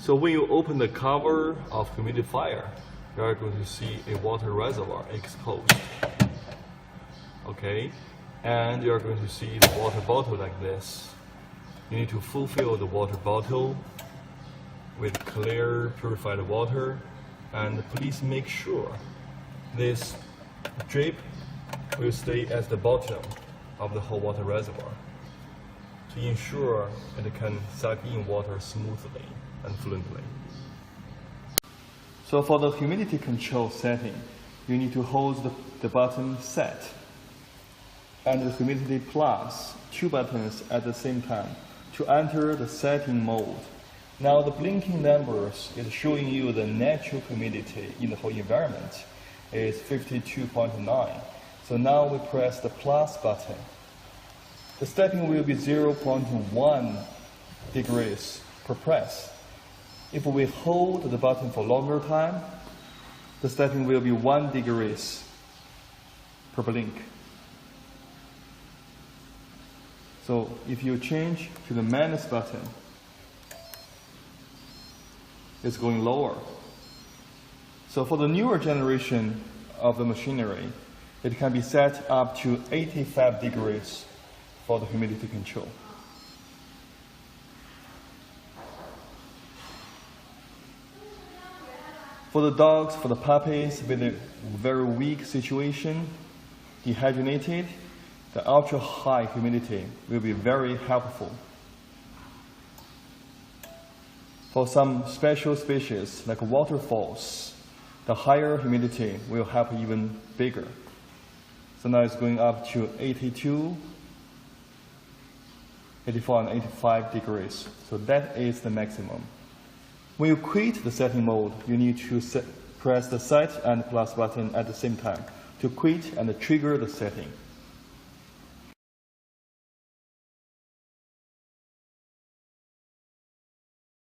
So when you open the cover of humidifier, you are going to see a water reservoir exposed. Okay, and you are going to see the water bottle like this. You need to fulfill the water bottle with clear, purified water, and please make sure this drip will stay at the bottom of the whole water reservoir to ensure it can suck in water smoothly and fluently. So for the humidity control setting, you need to hold the button set and the humidity plus 2 buttons at the same time to enter the setting mode. Now the blinking numbers is showing you the natural humidity in the whole environment is 52.9. So now we press the plus button. The stepping will be 0.1 degrees per press. If we hold the button for longer time, the stepping will be 1 degrees per blink. So if you change to the minus button, it's going lower. So for the newer generation of the machinery, it can be set up to 85 degrees for the humidity control. For the dogs, for the puppies with a very weak situation, dehydrated, the ultra high humidity will be very helpful. For some special species like waterfalls, the higher humidity will help even bigger. So now it's going up to 82, 84 and 85 degrees. So that is the maximum. When you quit the setting mode, you need to press the set and plus button at the same time to quit and trigger the setting.